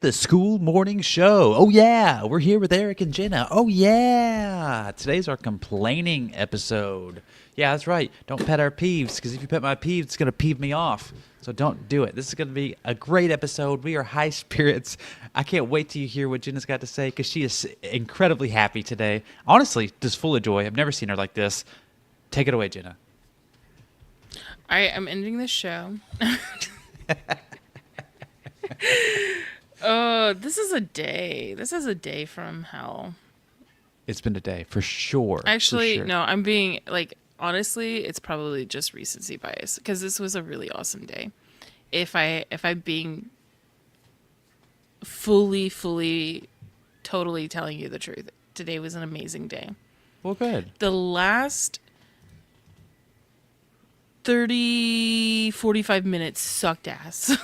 The Skool Morning Show. Oh, yeah. We're here with Eric and Jenna. Oh, yeah. Today's our complaining episode. Yeah, that's right. Don't pet our peeves, because if you pet my peeves, it's going to peeve me off. So don't do it. This is going to be a great episode. We are high spirits. I can't wait till you hear what Jenna's got to say, because she is incredibly happy today. Honestly, just full of joy. I've never seen her like this. Take it away, Jenna. All right, I'm ending the show. Oh, this is a day. This is a day from hell. It's been a day, for sure. Actually, for sure. no, I'm being, honestly, it's probably just recency bias, because this was a really awesome day. If I'm being fully, totally telling you the truth, today was an amazing day. Well, good. The last 30, 45 minutes sucked ass.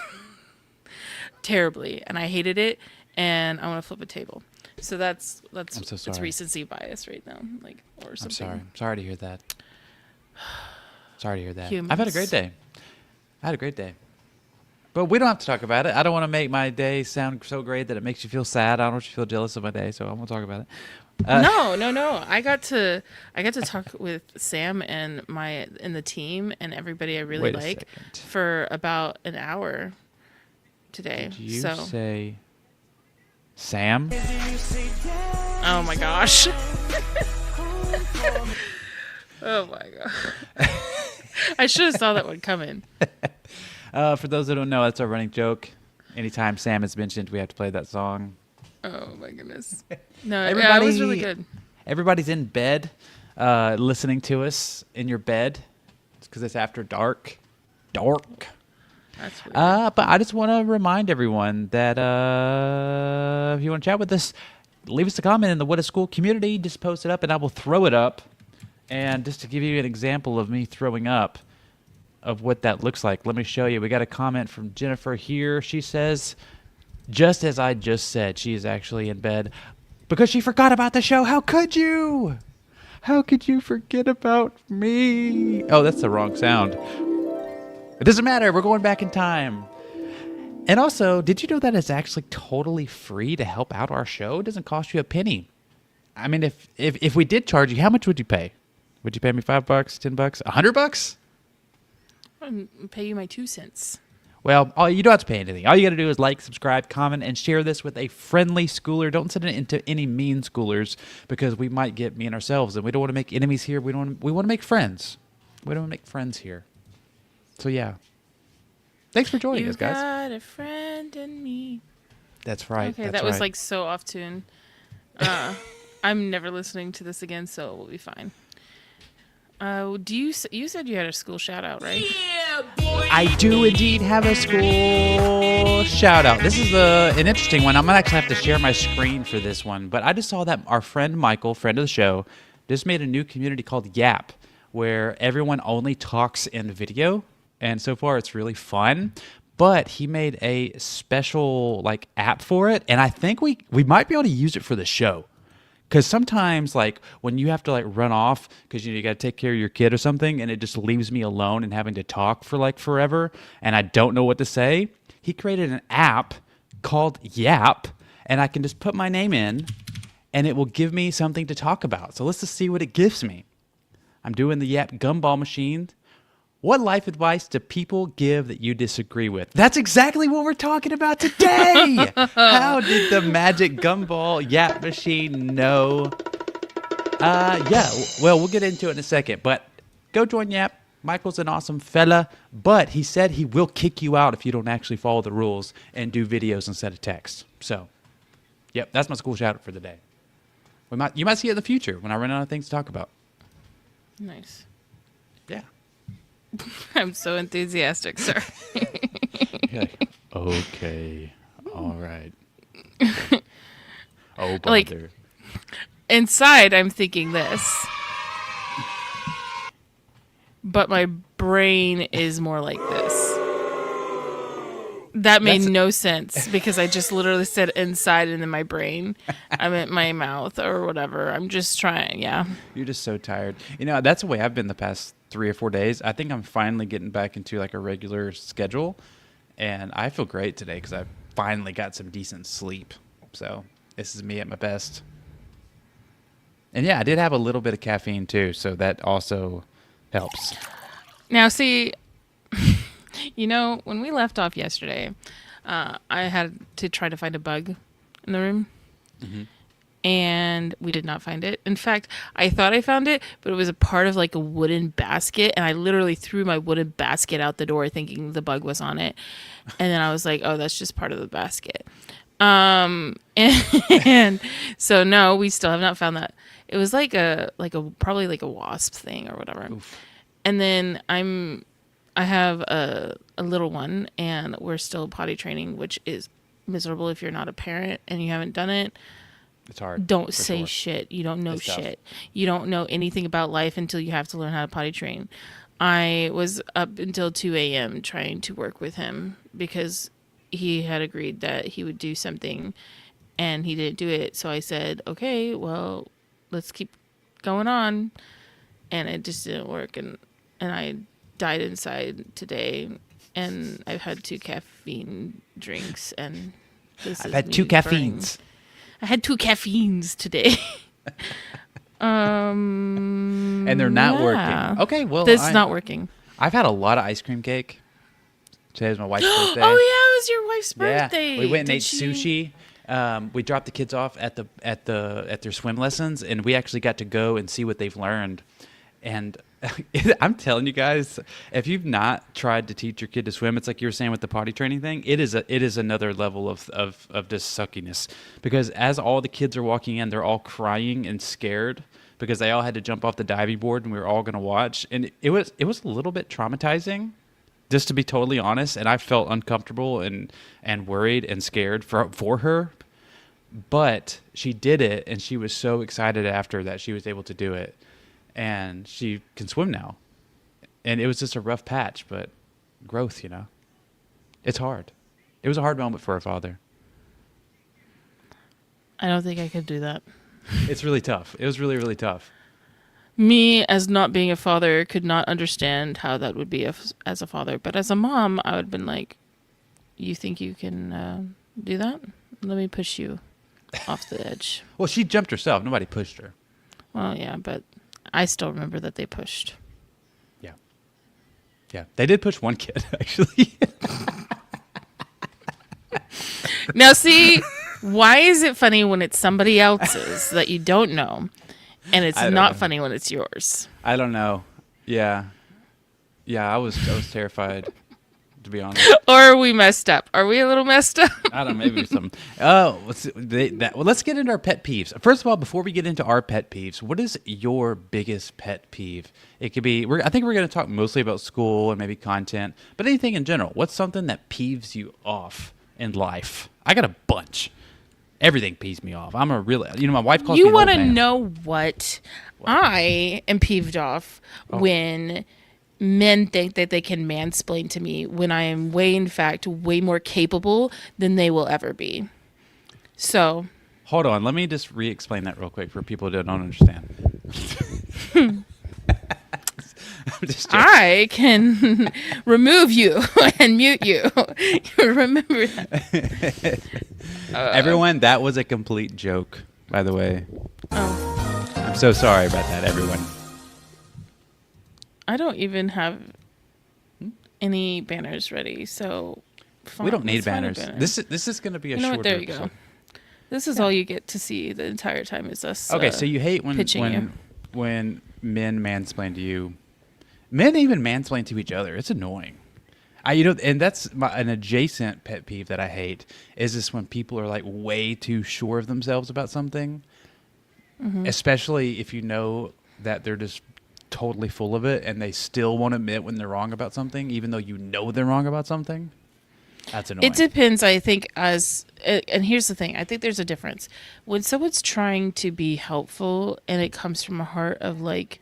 Terribly, and I hated it, and I want to flip a table. So that's I'm so sorry. it's recency bias right now, or something. I'm sorry. I'm sorry to hear that. Sorry to hear that. Humans. I've had a great day. I had a great day. But we don't have to talk about it. I don't want to make my day sound so great that it makes you feel sad. I don't want you to feel jealous of my day, so I won't talk about it. No. I got to talk with Sam and the team and everybody I really like for about an hour today. Did you say Sam? Oh my gosh. Oh my god. I should have saw that one coming. For those that don't know, that's our running joke. Anytime Sam is mentioned, we have to play that song. Oh my goodness. No, it was really good. Everybody's in bed listening to us in your bed. It's because it's after dark. Dark. That's weird. But I just want to remind everyone that if you want to chat with us, leave us a comment in the What is Skool community. Just post it up, and I will throw it up. And just to give you an example of me throwing up of what that looks like, let me show you. We got a comment from Jennifer here. She says, just as I just said, she is actually in bed because she forgot about the show. How could you? How could you forget about me? Oh, that's the wrong sound. It doesn't matter. We're going back in time. And also, did you know that it's actually totally free to help out our show? It doesn't cost you a penny. I mean, if we did charge you, how much would you pay? Would you pay me $5, $10, $100? I'll pay you my 2 cents. Well, you don't have to pay anything. All you got to do is like, subscribe, comment, and share this with a friendly schooler. Don't send it into any mean schoolers because we might get mean ourselves, and we don't want to make enemies here. We want to make friends. We don't want to make friends here. So, yeah. Thanks for joining us, guys. You got a friend in me. That's right. Okay, that was so off tune. I'm never listening to this again, so we'll be fine. You said you had a school shout out, right? Yeah, boy. I do indeed have a school shout out. This is an interesting one. I'm going to actually have to share my screen for this one. But I just saw that our friend Michael, friend of the show, just made a new community called Yap, where everyone only talks in video. And so far, it's really fun. But he made a special app for it, and I think we might be able to use it for the show. Because sometimes, when you have to run off because you got to take care of your kid or something, and it just leaves me alone and having to talk for forever, and I don't know what to say. He created an app called Yap, and I can just put my name in, and it will give me something to talk about. So let's just see what it gives me. I'm doing the Yap gumball machine. What life advice do people give that you disagree with? That's exactly what we're talking about today. How did the magic gumball Yap machine know? Well, we'll get into it in a second, but go join Yap. Michael's an awesome fella, but he said he will kick you out if you don't actually follow the rules and do videos instead of text. So, yep, that's my school shout out for the day. You might see it in the future when I run out of things to talk about. Nice. Yeah. I'm so enthusiastic, sir. Okay. All right. Oh, bother. Inside, I'm thinking this. But my brain is more like this. That made no sense because I just literally said inside and then my brain. I meant my mouth or whatever. I'm just trying, yeah. You're just so tired. That's the way I've been the past 3 or 4 days. I think I'm finally getting back into a regular schedule. And I feel great today because I finally got some decent sleep. So this is me at my best. And yeah, I did have a little bit of caffeine too, so that also helps. Now, see, when we left off yesterday, I had to try to find a bug in the room. Mm-hmm. And we did not find it. In fact, I thought I found it, but it was a part of like a wooden basket. And I literally threw my wooden basket out the door thinking the bug was on it. And then I was like, oh, that's just part of the basket. And so no, we still have not found that. It was like probably like a wasp thing or whatever. Oof. And then I have a little one, and we're still potty training, which is miserable if you're not a parent and you haven't done it. It's hard. Don't say shit. You don't know shit. You don't know anything about life until you have to learn how to potty train. I was up until 2 a.m. trying to work with him because he had agreed that he would do something and he didn't do it. So I said, okay, well, let's keep going on. And it just didn't work. And I died inside today. And I've had 2 caffeine drinks. And I've had 2 caffeines. I had 2 caffeines today. And they're not working. Okay, well, this is not working. I've had a lot of ice cream cake. Today was my wife's birthday. Oh yeah, it was your wife's birthday. We went and ate sushi. We dropped the kids off at their swim lessons, and we actually got to go and see what they've learned. And I'm telling you guys, if you've not tried to teach your kid to swim, it's like you were saying with the potty training thing. It is another level of just suckiness, because as all the kids are walking in, they're all crying and scared because they all had to jump off the diving board and we were all going to watch, and it was a little bit traumatizing, just to be totally honest. And I felt uncomfortable and worried and scared for her, but she did it, and she was so excited after that she was able to do it. And she can swim now. And it was just a rough patch, but growth, It's hard. It was a hard moment for a father. I don't think I could do that. It's really tough. It was really, really tough. Me, as not being a father, could not understand how that would be as a father. But as a mom, I would have been like, you think you can do that? Let me push you off the edge. Well, she jumped herself. Nobody pushed her. Well, yeah, but I still remember that they pushed. Yeah. Yeah. They did push one kid, actually. Now, see, why is it funny when it's somebody else's that you don't know, and it's not funny when it's yours? I don't know. Yeah. Yeah, I was terrified, to be honest. Or are we messed up? Are we a little messed up? I don't know, maybe something. Oh, let's get into our pet peeves. First of all, before we get into our pet peeves, what is your biggest pet peeve? It could be, I think we're going to talk mostly about school and maybe content, but anything in general. What's something that peeves you off in life? I got a bunch. Everything peeves me off. I'm a real, my wife calls me You want to know what? I am peeved off when men think that they can mansplain to me when I am in fact, way more capable than they will ever be. So. Hold on. Let me just re-explain that real quick for people that don't understand. I can remove you and mute you. Remember that. Everyone, that was a complete joke, by the way. Oh. I'm so sorry about that, everyone. I don't even have any banners ready, so fine. We don't need banners. This is going to be a shorter there you go. This is all you get to see the entire time is us. Okay, so you hate when men mansplain to you. Men even mansplain to each other. It's annoying. And that's an adjacent pet peeve that I hate is this when people are like way too sure of themselves about something, especially if you know that they're just totally full of it and they still won't admit when they're wrong about something, even though you know they're wrong about something. That's annoying. It depends, I think, and here's the thing. I think there's a difference. When someone's trying to be helpful and it comes from a heart of like,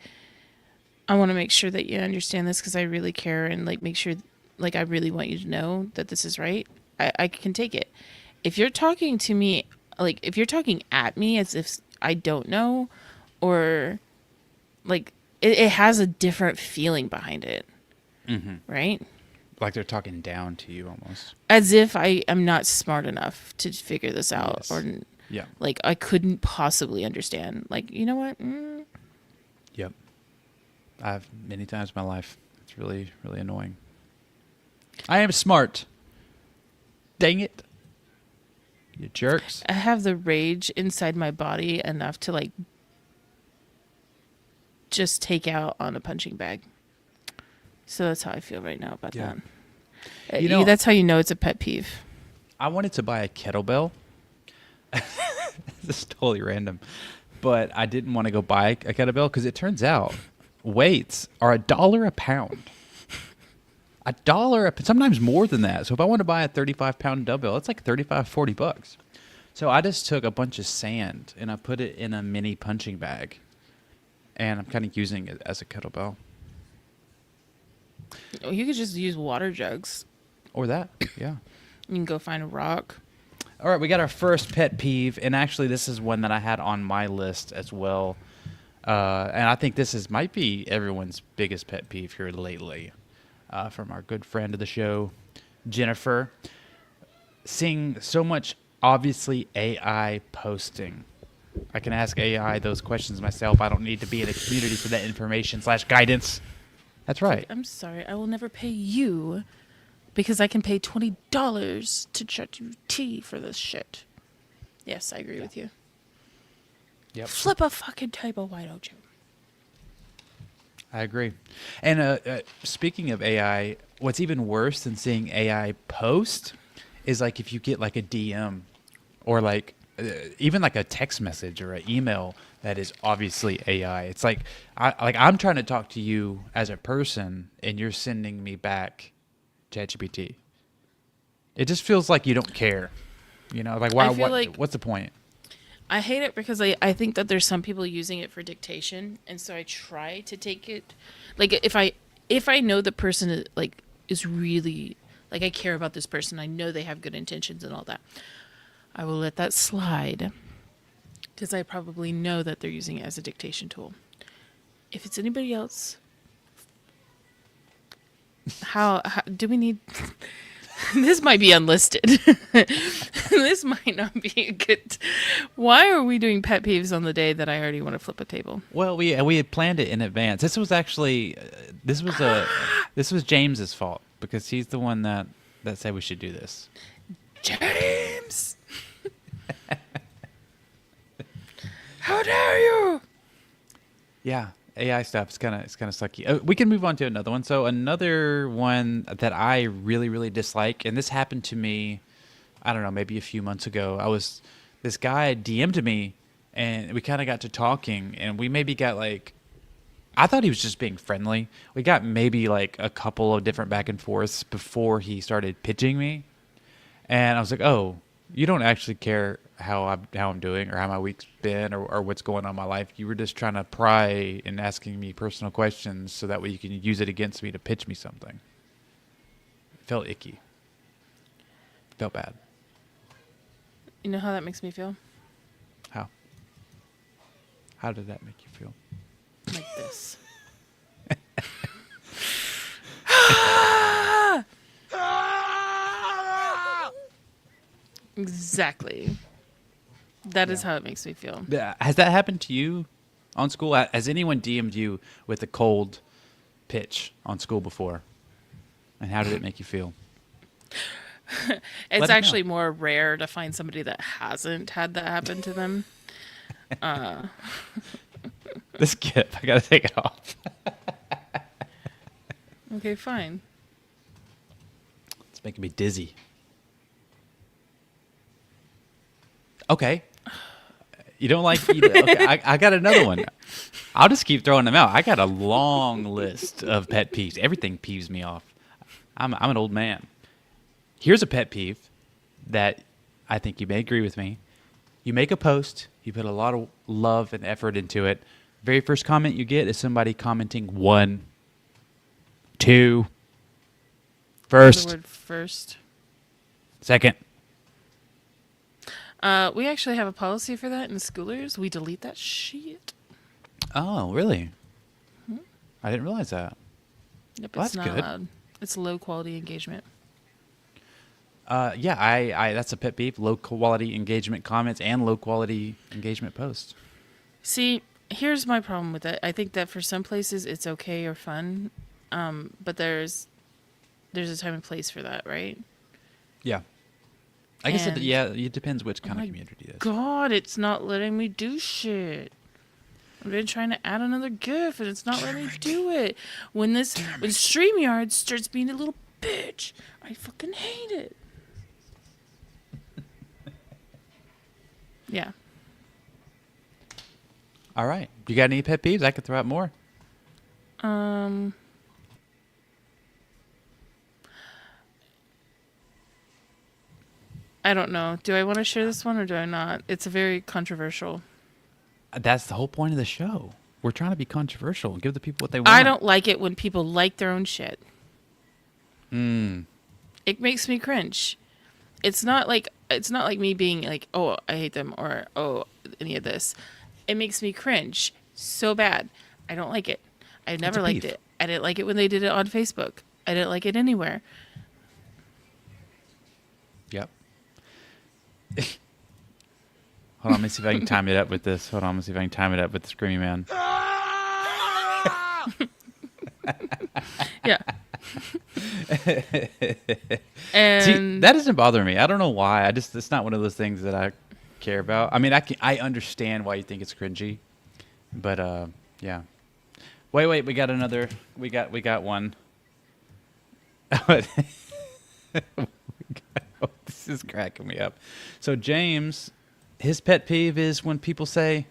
I want to make sure that you understand this because I really care and like make sure, like I really want you to know that this is right. I can take it. If you're talking to me, like if you're talking at me as if I don't know, or like it has a different feeling behind it, right? Like they're talking down to you almost. As if I am not smart enough to figure this out. Yes. Or Yeah. like I couldn't possibly understand. Like, you know what? Yep. I've many times in my life. It's really, really annoying. I am smart. Dang it. You jerks. I have the rage inside my body enough to like just take out on a punching bag. So that's how I feel right now about Yeah. that. You know, That's how you know it's a pet peeve. I wanted to buy a kettlebell. This is totally random. But I didn't want to go buy a kettlebell because it turns out weights are $1 a pound. Sometimes more than that. So if I want to buy a 35-pound dumbbell, it's like $35-$40. So I just took a bunch of sand and I put it in a mini punching bag. And I'm kind of using it as a kettlebell. You could just use water jugs. Or that, yeah. You can go find a rock. All right, we got our first pet peeve, and actually this is one that I had on my list as well. And I think might be everyone's biggest pet peeve here lately, from our good friend of the show, Jennifer. Seeing so much, obviously, AI posting. I can ask AI those questions myself. I don't need to be in a community for that information/guidance. That's right. I'm sorry, I will never pay you because I can pay $20 to ChatGPT for this shit. Yes, I agree with you. Yep. Flip a fucking table, why don't you? I agree. And speaking of AI, what's even worse than seeing AI post is like if you get like a DM or like even like a text message or an email that is obviously AI. It's like I'm trying to talk to you as a person and you're sending me back ChatGPT. It just feels like you don't care. You know, like why? What's the point? I hate it because I think that there's some people using it for dictation, and so I try to take it. Like if I know the person is really like I care about this person, I know they have good intentions and all that, I will let that slide because I probably know that they're using it as a dictation tool. If it's anybody else, how do we need? This might be unlisted. This might not be a good. Why are we doing pet peeves on the day that I already want to flip a table? Well, we had planned it in advance. This was actually this was James's fault because he's the one that said we should do this. James, how dare you? Yeah. AI stuff it's kind of sucky. We can move on to another one. So another one that I really, really dislike, and this happened to me, I don't know, maybe a few months ago. This guy DM'd me, and we kind of got to talking, and we maybe got like, I thought he was just being friendly. We got maybe like a couple of different back and forths before he started pitching me, and I was like, oh, you don't actually care how I'm doing or how my week's been or what's going on in my life. You were just trying to pry and asking me personal questions so that way you can use it against me to pitch me something. It felt icky. Felt bad. You know how that makes me feel? How? How did that make you feel? Like this. Exactly. That is how it makes me feel. Has that happened to you on Skool? Has anyone DM'd you with a cold pitch on Skool before? And how did it make you feel? It's actually more rare to find somebody that hasn't had that happen to them. This gif, I gotta take it off. Okay, fine. It's making me dizzy. Okay. You don't like... Okay, I got another one. I'll just keep throwing them out. I got a long list of pet peeves. Everything peeves me off. I'm an old man. Here's a pet peeve that I think you may agree with me. You make a post. You put a lot of love and effort into it. Very first comment you get is somebody commenting 1, 2, first, The word first. second. We actually have a policy for that in Schoolers. We delete that shit. Oh, really? I didn't realize that. Yep, Well, it's that's not good. allowed. It's low quality engagement. Yeah, I that's a pet peeve. Low quality engagement comments and low quality engagement posts. See, here's my problem with it. I think that for some places it's okay or fun, but there's a time and place for that, right? Yeah. I guess And it depends which kind of my community it is. God, it's not letting me do shit. I've been trying to add another GIF and it's not letting me do it. When StreamYard starts being a little bitch, I fucking hate it. Yeah. All right. You got any pet peeves? I could throw out more. I don't know. Do I want to share this one or do I not? It's a very controversial. That's the whole point of the show. We're trying to be controversial and give the people what they want. I don't like it when people like their own shit. Mm. It makes me cringe. It's not like me being like, oh, I hate them or oh, any of this. It makes me cringe so bad. I don't like it. I never liked it. I didn't like it when they did it on Facebook. I didn't like it anywhere. Yep. Hold on, let me see if I can time it up with this. Hold on, let me see if I can time it up with the Screamy Man. Yeah. And see, that doesn't bother me. I don't know why. It's not one of those things that I care about. I mean, I understand why you think it's cringy, but yeah. Wait, we got another. We got one. This is cracking me up. So James, his pet peeve is when people say,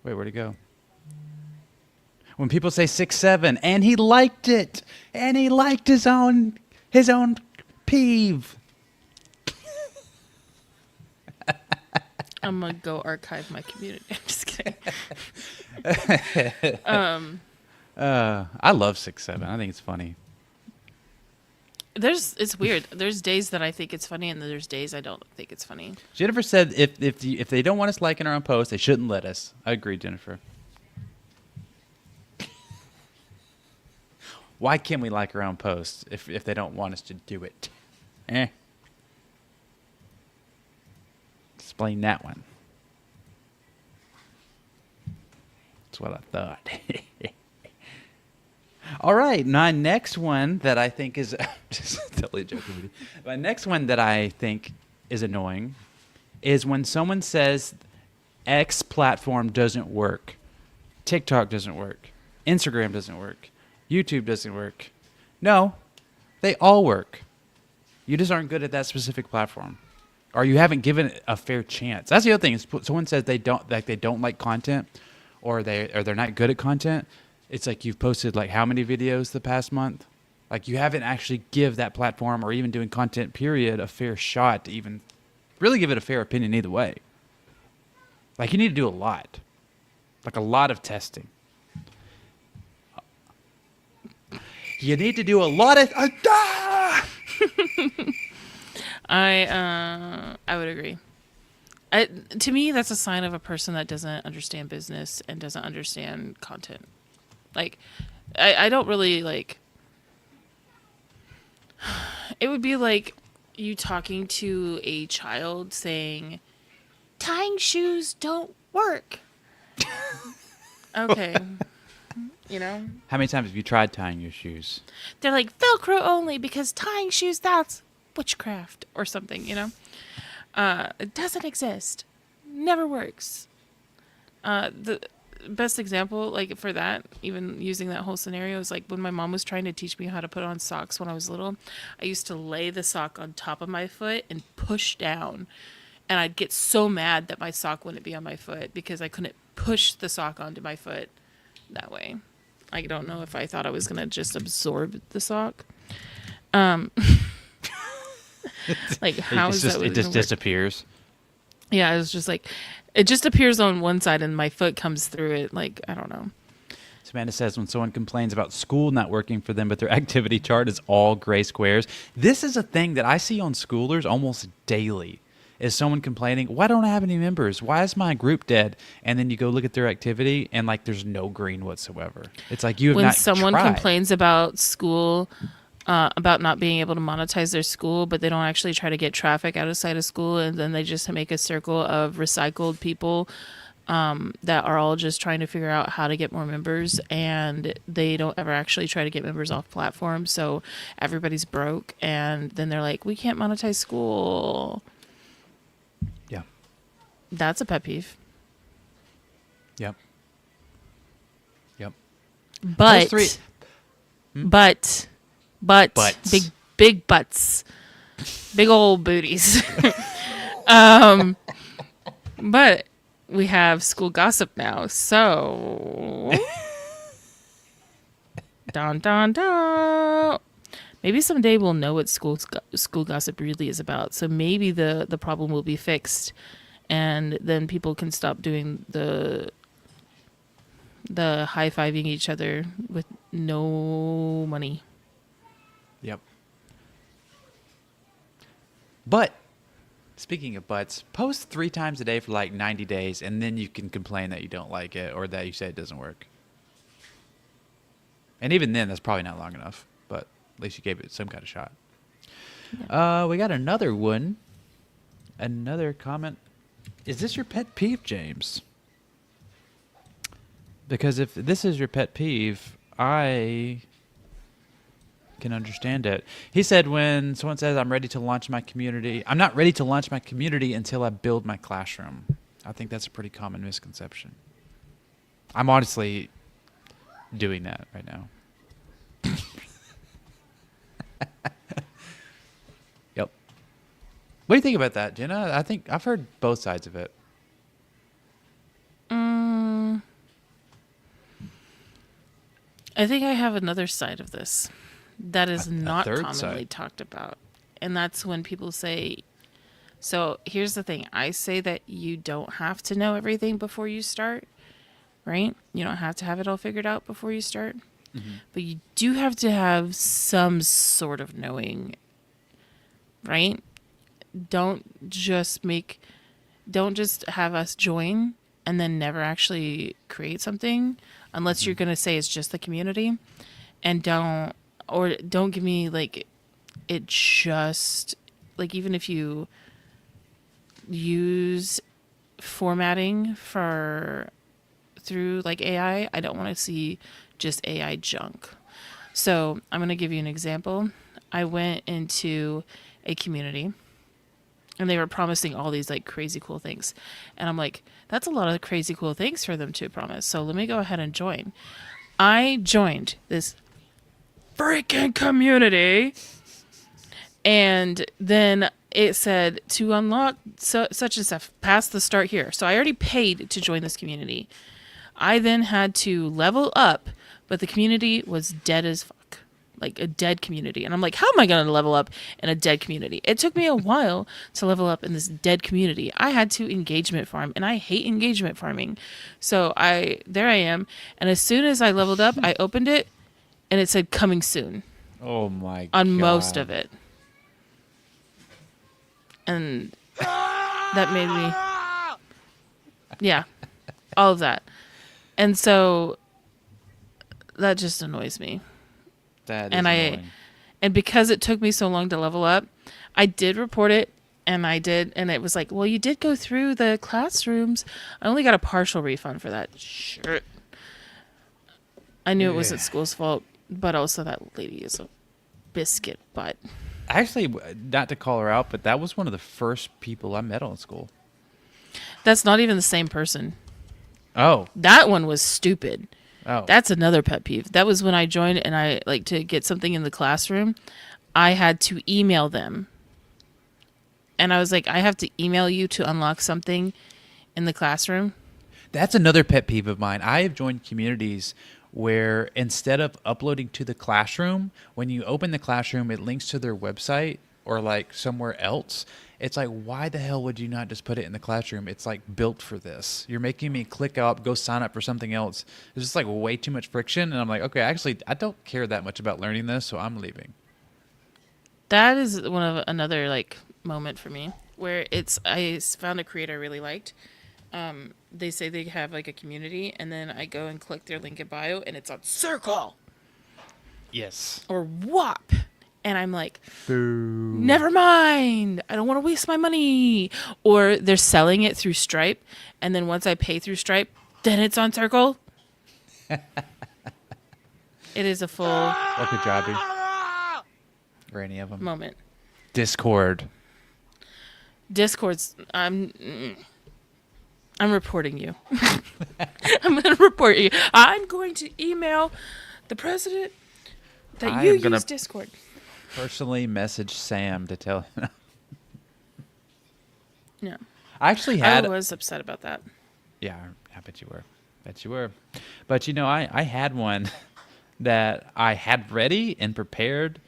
wait, where'd he go? When people say 6'7", and he liked it, and he liked his own peeve. I'm gonna go archive my community. I'm just kidding. I love 6'7". I think it's funny. It's weird. There's days that I think it's funny, and there's days I don't think it's funny. Jennifer said if they don't want us liking our own posts, they shouldn't let us. I agree, Jennifer. Why can't we like our own posts if they don't want us to do it? Explain that one. That's what I thought. All right, my next one that I think is just totally joking with you. My next one that I think is annoying is when someone says X platform doesn't work, TikTok doesn't work, Instagram doesn't work, YouTube doesn't work. No, they all work. You just aren't good at that specific platform, or you haven't given it a fair chance. That's the other thing. Is someone says they don't like content, or they're not good at content. It's like you've posted like how many videos the past month? Like you haven't actually give that platform or even doing content period a fair shot to even really give it a fair opinion either way. Like you need to do a lot. Like a lot of testing. You need to do a lot of I would agree. To me, that's a sign of a person that doesn't understand business and doesn't understand content. Like, I don't really, like... It would be like you talking to a child saying, tying shoes don't work. Okay. You know? How many times have you tried tying your shoes? They're like, Velcro only, because tying shoes, that's witchcraft or something, you know? It doesn't exist. Never works. The best example, like, for that, even using that whole scenario, is like when my mom was trying to teach me how to put on socks when I was little. I used to lay the sock on top of my foot and push down. And I'd get so mad that my sock wouldn't be on my foot because I couldn't push the sock onto my foot that way. I don't know if I thought I was going to just absorb the sock. Like, how is that? It just disappears. Yeah, it was just like, it just appears on one side and my foot comes through it. Like, I don't know. Samantha says when someone complains about Skool not working for them, but their activity chart is all gray squares. This is a thing that I see on schoolers almost daily. is someone complaining, why don't I have any members? Why is my group dead? And then you go look at their activity and like there's no green whatsoever. It's like you have When not someone tried. complains about Skool, about not being able to monetize their Skool, but they don't actually try to get traffic outside of Skool, and then they just make a circle of recycled people that are all just trying to figure out how to get more members, and they don't ever actually try to get members off platform, so everybody's broke, and then they're like, we can't monetize Skool. Yeah. That's a pet peeve. Yep. Yep. But, but, Butts. big butts, big old booties. But we have school gossip now, so dun dun dun. Maybe someday we'll know what school gossip really is about. So maybe the problem will be fixed, and then people can stop doing the high-fiving each other with no money. Yep. But speaking of butts, post 3 times a day for like 90 days, and then you can complain that you don't like it or that you say it doesn't work. And even then, that's probably not long enough, but at least you gave it some kind of shot. Yeah. We got another one. Another comment. Is this your pet peeve, James? Because if this is your pet peeve, I can understand it. He said when someone says, I'm not ready to launch my community until I build my classroom. I think that's a pretty common misconception. I'm honestly doing that right now. Yep. What do you think about that, Jenna? I think I've heard both sides of it. I think I have another side of this that is not third commonly side. talked about. And that's when people say, so here's the thing. I say that you don't have to know everything before you start, right? You don't have to have it all figured out before you start. Mm-hmm. But you do have to have some sort of knowing, right? Don't just have us join and then never actually create something unless you're going to say it's just the community, and don't give me like it just like, even if you use formatting through like AI, I don't want to see just AI junk. So I'm going to give you an example. I went into a community and they were promising all these like crazy cool things. And I'm like, that's a lot of crazy cool things for them to promise. So let me go ahead and join. I joined this freaking community. And then it said to unlock such and such, pass the start here. So I already paid to join this community. I then had to level up, but the community was dead as fuck. Like a dead community. And I'm like, how am I going to level up in a dead community? It took me a while to level up in this dead community. I had to engagement farm, and I hate engagement farming. So there I am. And as soon as I leveled up, I opened it and it said coming soon. Oh my God. On most of it. And that made me, yeah, all of that. And so that just annoys me. That is annoying. And because it took me so long to level up, I did report it, and it was like, well, you did go through the classrooms. I only got a partial refund for that. Sure. I knew it wasn't Skool's fault, but also that lady is a biscuit butt. Actually, not to call her out, but that was one of the first people I met on Skool. That's not even the same person. Oh. That one was stupid. Oh. That's another pet peeve. That was when I joined, and I like to get something in the classroom. I had to email them. And I was like, I have to email you to unlock something in the classroom. That's another pet peeve of mine. I have joined communities where instead of uploading to the classroom, when you open the classroom, it links to their website or like somewhere else. It's like, why the hell would you not just put it in the classroom? It's like built for this. You're making me click up, go sign up for something else. It's just like way too much friction. And I'm like, okay, actually, I don't care that much about learning this, so I'm leaving. That is another like moment for me. where found a creator I really liked. They say they have like a community, and then I go and click their link in bio, and it's on Circle Yes. or WAP, and I'm like, Boo. never mind. I don't want to waste my money. Or they're selling it through Stripe, and then once I pay through Stripe, then it's on Circle. It is a full Or Kajabi. Or any of them. moment. Discord. Discord's. I'm reporting you. I'm going to report you. I'm going to email the president that you use Discord. Personally message Sam to tell him. No. I actually had. I was upset about that. Yeah, I bet you were. But I had one that I had ready and prepared,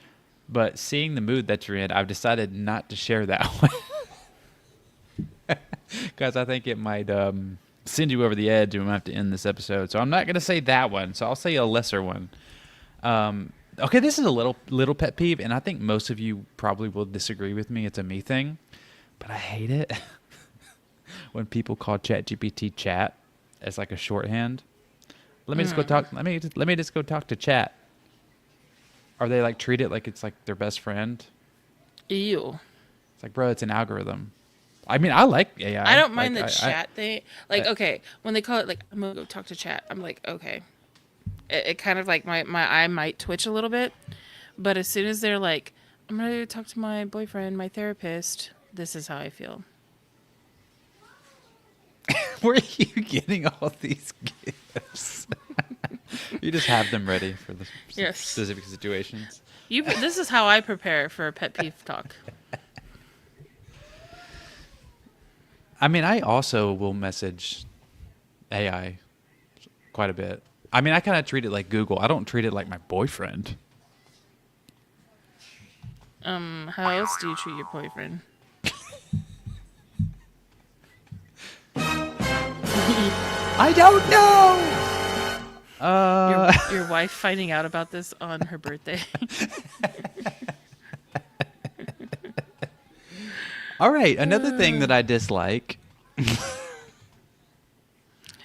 but seeing the mood that you're in, I've decided not to share that one. Because I think it might send you over the edge and we might have to end this episode. So I'm not going to say that one. So I'll say a lesser one. Okay, this is a little pet peeve, and I think most of you probably will disagree with me. It's a me thing, but I hate it when people call ChatGPT chat as like a shorthand. Let me just go talk. Let me just go talk to chat. Or they like treat it like it's like their best friend. Ew. It's like, bro, it's an algorithm. I mean, I like AI. I don't mind the chat thing. Like, okay, when they call it like, I'm going to go talk to chat, I'm like, okay. It kind of like my eye might twitch a little bit. But as soon as they're like, I'm going to talk to my boyfriend, my therapist, this is how I feel. Where are you getting all these gifts? You just have them ready for the specific situations. This is how I prepare for a pet peeve talk. I mean, I also will message AI quite a bit. I mean, I kind of treat it like Google. I don't treat it like my boyfriend. How else do you treat your boyfriend? I don't know. Your wife finding out about this on her birthday. All right, another thing that I dislike.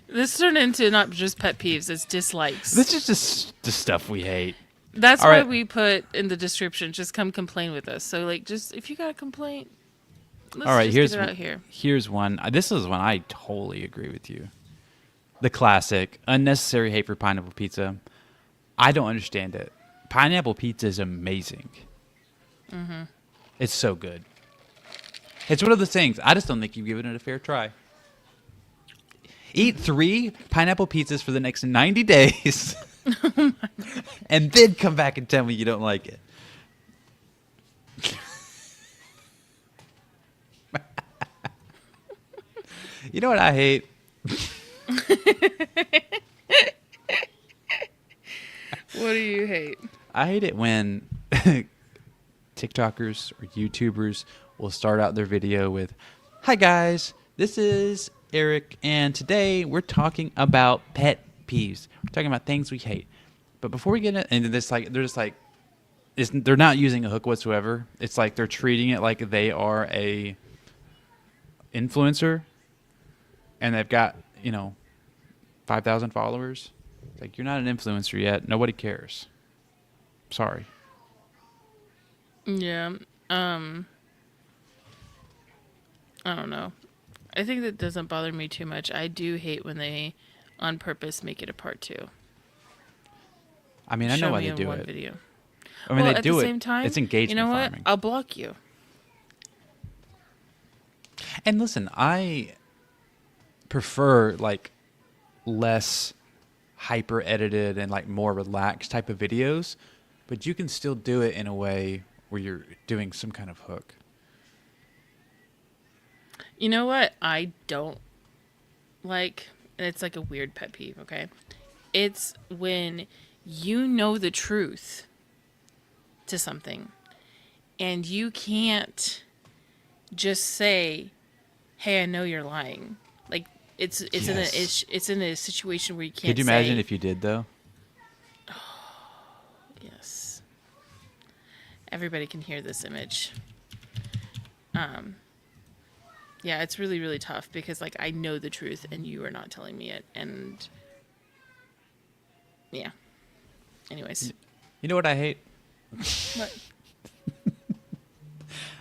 This turned into not just pet peeves, it's dislikes. This is just the stuff we hate. That's why we put in the description, just come complain with us. So, like, just if you got a complaint, let's just get it out here. Here's one. This is one I totally agree with you. The classic, unnecessary hate for pineapple pizza. I don't understand it. Pineapple pizza is amazing. Mm-hmm. It's so good. It's one of those things. I just don't think you've given it a fair try. Eat 3 pineapple pizzas for the next 90 days. And then come back and tell me you don't like it. You know what I hate? What do you hate? I hate it when TikTokers or YouTubers will start out their video with, "Hi guys, this is Eric, and today we're talking about pet peeves. We're talking about things we hate." But before we get into this, like they're just like, they're not using a hook whatsoever. It's like they're treating it like they are a influencer, and they've got 5,000 followers. It's like, you're not an influencer yet. Nobody cares. Sorry. Yeah. I don't know. I think that doesn't bother me too much. I do hate when they on purpose make it a part 2. I mean, I know why they do it. Video. I mean, well, they at do the it. Same time, it's engagement you know what? farming. I'll block you. And listen, I prefer like less hyper edited and like more relaxed type of videos, but you can still do it in a way where you're doing some kind of hook. You know what I don't like? And it's like a weird pet peeve, okay? It's when you know the truth to something and you can't just say, "Hey, I know you're lying." Like it's in a situation where you can't. Could you imagine if you did though? Yes. Everybody can hear this image. Yeah, it's really, really tough because like I know the truth and you are not telling me it. And yeah. Anyways. You know what I hate? What?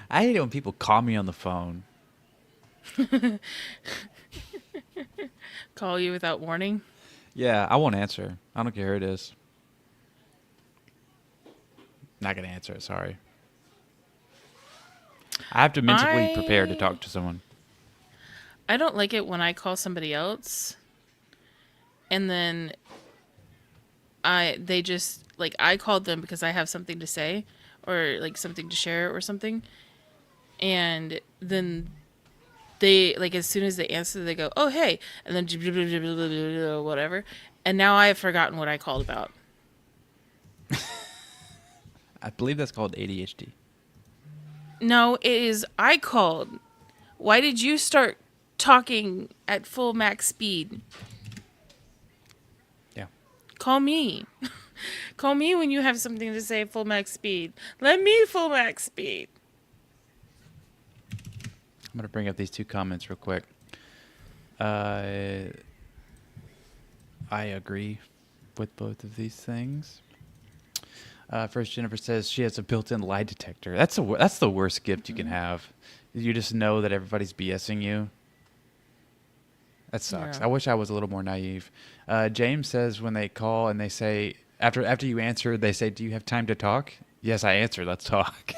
I hate it when people call me on the phone. Call you without warning? Yeah, I won't answer. I don't care who it is. Not gonna answer it. Sorry. I have to mentally prepare to talk to someone. I don't like it when I call somebody else and then they just like I called them because I have something to say or like something to share or something, and then they like as soon as they answer they go, oh hey, and then whatever, and now I have forgotten what I called about. I believe that's called ADHD. No, it is I called. Why did you start talking at full max speed? Yeah. Call me. Call me when you have something to say full max speed. Let me full max speed. I'm going to bring up these two comments real quick. I agree with both of these things. First, Jennifer says she has a built-in lie detector. That's the worst gift you can have. You just know that everybody's BSing you. That sucks. Yeah. I wish I was a little more naive. James says when they call and they say, after you answer, they say, do you have time to talk? Yes, I answered. Let's talk.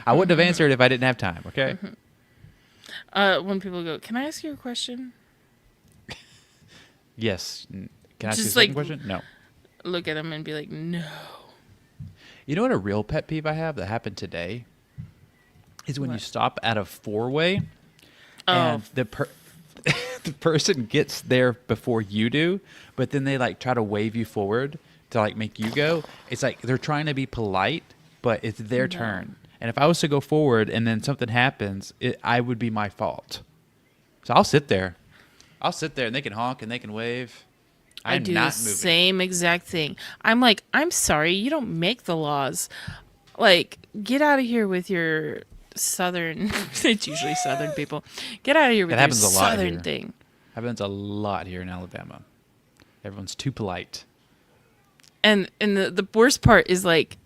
I wouldn't have answered if I didn't have time, okay? When people go, can I ask you a question? Yes. Can I ask you a Just second like question? No. look at them and be like, no. You know what a real pet peeve I have that happened today? Is when you What? stop at a four-way Oh, and the person gets there before you do, but then they like try to wave you forward to like make you go. It's like they're trying to be polite, but it's their No. turn. And if I was to go forward and then something happens, I would be my fault. So I'll sit there. And they can honk and they can wave. I I'm do not the moving. same exact thing. I'm like, I'm sorry, you don't make the laws. Like, get out of here with your southern. It's usually southern people. Get out of here with That your happens a lot southern here. thing. Happens a lot here in Alabama. Everyone's too polite. And the worst part is like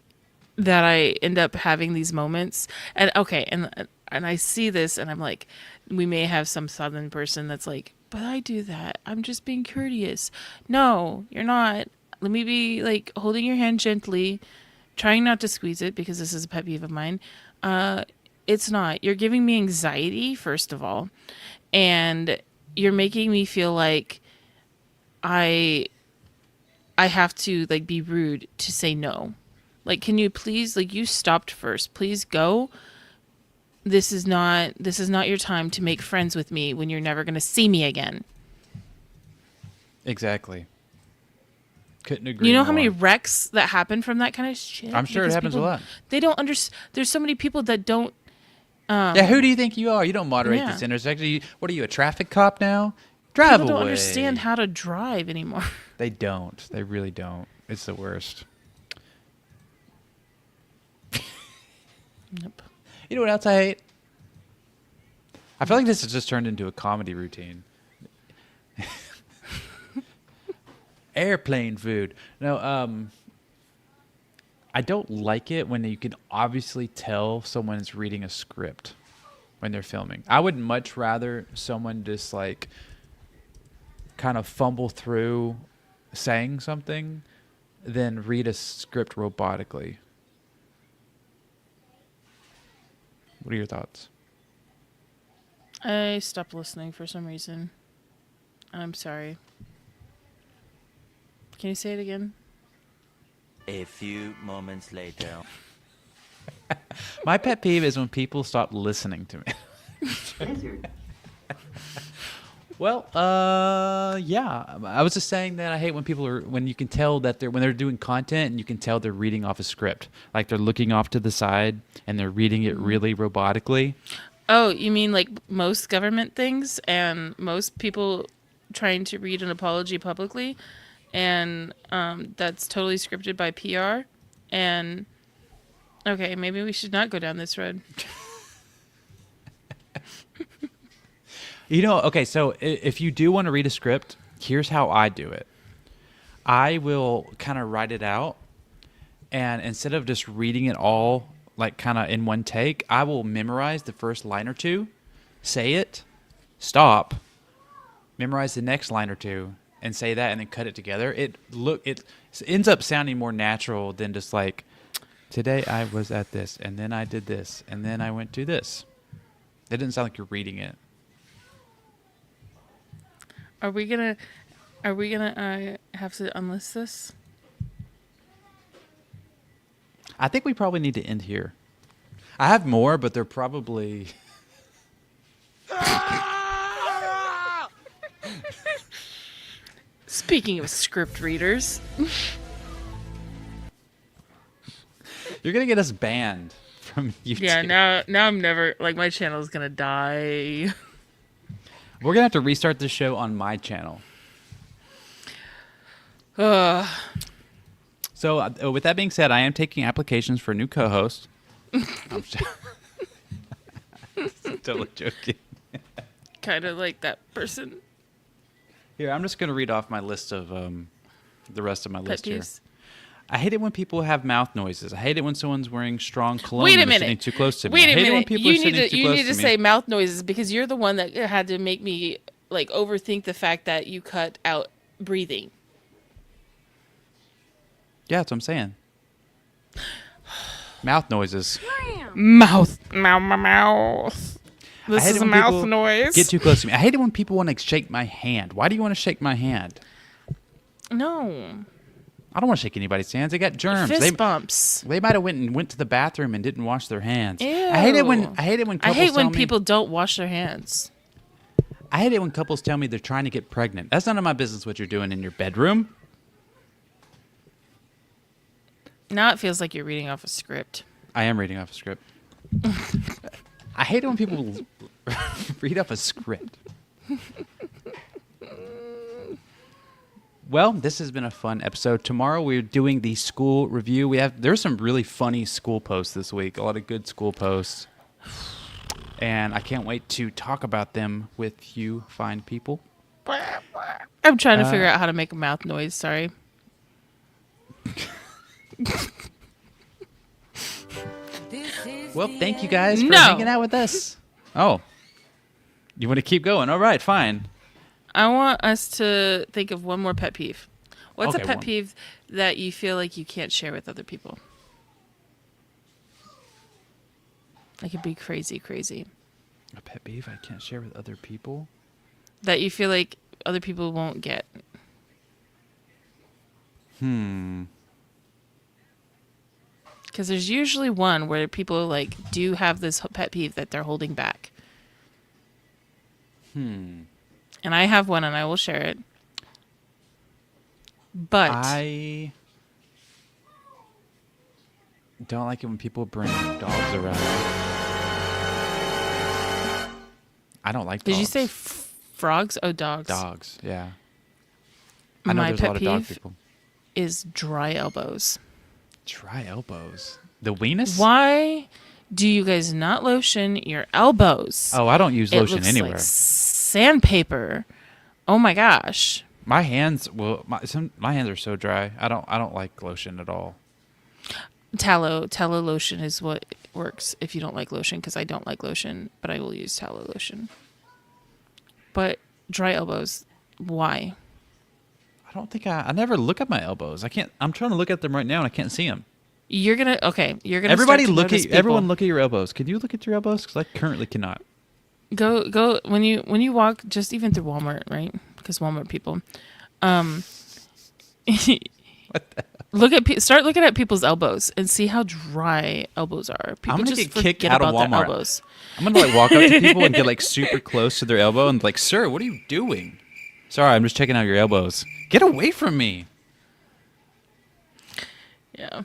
that I end up having these moments. And okay, and I see this and I'm like, we may have some southern person that's like, but I do that. I'm just being courteous. No, you're not. Let me be like holding your hand gently, trying not to squeeze it because this is a pet peeve of mine. It's not. You're giving me anxiety, first of all, and you're making me feel like I have to like be rude to say no. Like, can you please, like, you stopped first. Please go. This is not your time to make friends with me when you're never going to see me again. Exactly. Couldn't agree You know more. how many wrecks that happen from that kind of shit? I'm sure it Because happens a people, lot. They don't understand. There's so many people that don't. Yeah, who do you think you are? You don't moderate Yeah. this intersection. What are you, a traffic cop now? Drive People away. don't understand how to drive anymore. They don't. They really don't. It's the worst. Yep. You know what else I hate? I feel like this has just turned into a comedy routine. Airplane food. No, I don't like it when you can obviously tell someone's reading a script when they're filming. I would much rather someone just like kind of fumble through saying something than read a script robotically. What are your thoughts? I stopped listening for some reason. I'm sorry. Can you say it again? A few moments later. My pet peeve is when people stop listening to me. Well, yeah. I was just saying that I hate when when you can tell that when they're doing content and you can tell they're reading off a script. Like they're looking off to the side and they're reading it really robotically. Oh, you mean like most government things and most people trying to read an apology publicly, and that's totally scripted by PR. And okay, maybe we should not go down this road. Okay, so if you do want to read a script, here's how I do it. I will kind of write it out, and instead of just reading it all like kind of in one take, I will memorize the first line or two, say it, stop, memorize the next line or two, and say that, and then cut it together. It ends up sounding more natural than just like, today I was at this, and then I did this, and then I went to this. It doesn't sound like you're reading it. Are we gonna have to unlist this? I think we probably need to end here. I have more, but they're probably... Speaking of script readers. You're going to get us banned from YouTube. Yeah, now I'm never... Like, my channel is going to die. We're going to have to restart the show on my channel. So, with that being said, I am taking applications for a new co-host. I'm totally joking. Kind of like that person. Here, I'm just going to read off my list of the rest of my list here. Peeves. I hate it when people have mouth noises. I hate it when someone's wearing strong cologne Wait a and minute. sitting too close to me. Wait I a hate it when minute. people are You sitting need too to close to me. say mouth noises because you're the one that had to make me like overthink the fact that you cut out breathing. Yeah, that's what I'm saying. Mouth noises. Mouth. This I hate is it a when mouth people noise. Get too close to me. I hate it when people want to shake my hand. Why do you want to shake my hand? No. I don't want to shake anybody's hands. They got germs. Fist bumps. They might have went to the bathroom and didn't wash their hands. Ew. I hate it when people don't wash their hands. I hate it when couples tell me they're trying to get pregnant. That's none of my business what you're doing in your bedroom. Now it feels like you're reading off a script. I am reading off a script. I hate it when people read off a script. Well, this has been a fun episode. Tomorrow we're doing the Skool review. There's some really funny Skool posts this week. A lot of good Skool posts. And I can't wait to talk about them with you fine people. I'm trying to figure out how to make a mouth noise. Sorry. Well, thank you guys for hanging out with us. Oh. You want to keep going? All right, fine. I want us to think of one more pet peeve. What's Okay, a pet one. peeve that you feel like you can't share with other people? It could be crazy. A pet peeve I can't share with other people? That you feel like other people won't get. Because there's usually one where people like do have this pet peeve that they're holding back. And I have one and I will share it. But I don't like it when people bring dogs around. I don't like dogs. did you say frogs? Oh, dogs. Dogs, yeah. I know My there's a pet lot of dog peeve people. is dry elbows. Dry elbows. The weenus? Why do you guys not lotion your elbows? Oh, I don't use It lotion looks anywhere. like sandpaper. Oh my gosh. My hands, my hands are so dry. I don't like lotion at all. Tallow lotion is what works if you don't like lotion, because I don't like lotion, but I will use tallow lotion. But dry elbows, why? I don't think I never look at my elbows. I'm trying to look at them right now and I can't see them. You're gonna Everybody start to notice people. everyone look at your elbows. Can you look at your elbows? Because I currently cannot. Go when you walk, just even through Walmart, right? Because Walmart people, start looking at people's elbows and see how dry elbows are. People I'm gonna just get kicked forget out of about their Walmart. elbows. I'm gonna like walk up to people and get like super close to their elbow and like, sir, what are you doing? Sorry, I'm just checking out your elbows. Get away from me. Yeah.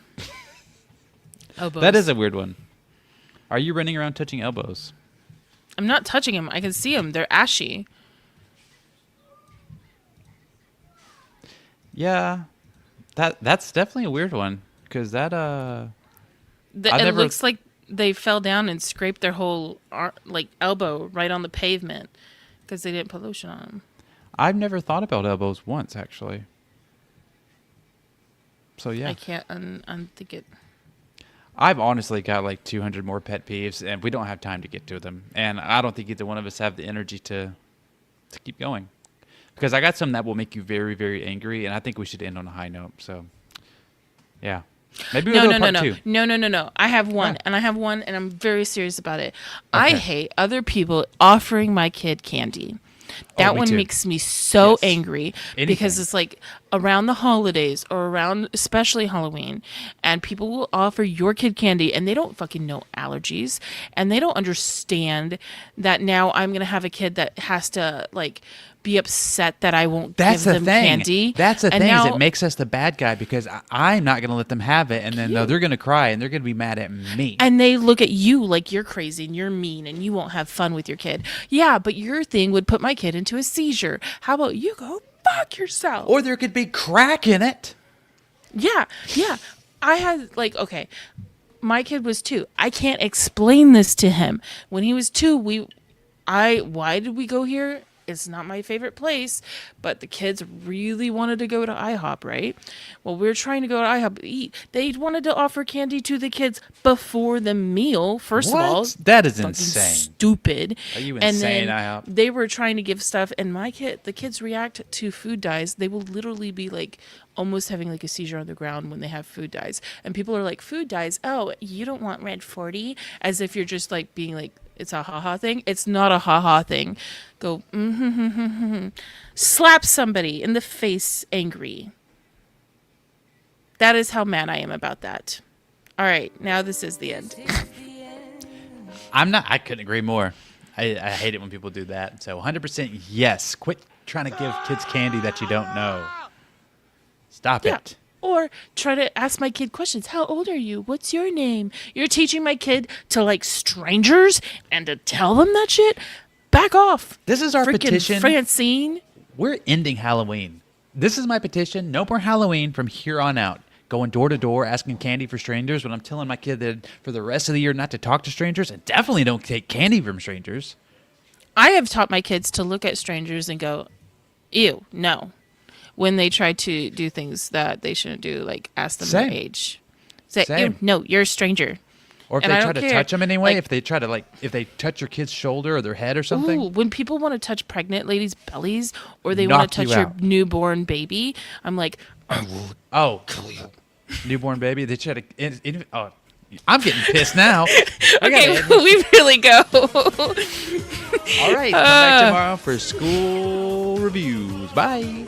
Elbows. That is a weird one. Are you running around touching elbows? I'm not touching them. I can see them. They're ashy. Yeah, that's definitely a weird one because that It looks like they fell down and scraped their whole elbow right on the pavement because they didn't put lotion on them. I've never thought about elbows once, actually. So, yeah. I can't unthink it. I've honestly got like 200 more pet peeves, and we don't have time to get to them. And I don't think either one of us have the energy to keep going. Because I got some that will make you very, very angry, and I think we should end on a high note. So, yeah. Maybe we'll do a part two. No. I have one, Yeah. and I'm very serious about it. Okay. I hate other people offering my kid candy. That me one too. makes me so Yes. angry Anything. because it's like around the holidays or around especially Halloween, and people will offer your kid candy and they don't fucking know allergies, and they don't understand that now I'm going to have a kid that has to like be upset that I won't That's give the them thing. candy. That's the And thing, is now- it makes us the bad guy because I'm not going to let them have it, and then they're going to cry and they're going to be mad at me. And they look at you like you're crazy and you're mean and you won't have fun with your kid. Yeah, but your thing would put my kid into a seizure. How about you go fuck yourself? Or there could be crack in it. Yeah. I had okay, my kid was 2. I can't explain this to him. When he was 2, why did we go here? It's not my favorite place, but the kids really wanted to go to IHOP, right? Well, we were trying to go to IHOP to eat. They wanted to offer candy to the kids before the meal, first What? of all. That is Fucking insane. Stupid. Are you And insane, then IHOP? they were trying to give stuff, and the kids react to food dyes. They will literally be like almost having like a seizure on the ground when they have food dyes. And people are like, food dyes? Oh, you don't want red 40? As if you're just like being like, it's a ha-ha thing. It's not a ha-ha thing. Go, slap somebody in the face angry. That is how mad I am about that. All right, now this is the end. I couldn't agree more. I hate it when people do that. So 100% yes. Quit trying to give kids candy that you don't know. Stop it. Or try to ask my kid questions. How old are you? What's your name? You're teaching my kid to like strangers and to tell them that shit? Back off. This is our Freaking petition. Francine. We're ending Halloween. This is my petition. No more Halloween from here on out. Going door to door, asking candy for strangers when I'm telling my kid that for the rest of the year not to talk to strangers, and definitely don't take candy from strangers. I have taught my kids to look at strangers and go, ew, no. When they try to do things that they shouldn't do, like ask them Same. their age. Say, Same. ew, no, you're a stranger. Or if And they I try don't to care. touch them anyway, Like- if they touch your kid's shoulder or their head or something. Ooh, when people want to touch pregnant ladies' bellies or they Knock want to you touch your out. newborn baby, I'm like, Oh, newborn baby. They try to. Oh, I'm getting pissed now. okay, we really go. All right, come back tomorrow for school reviews. Bye.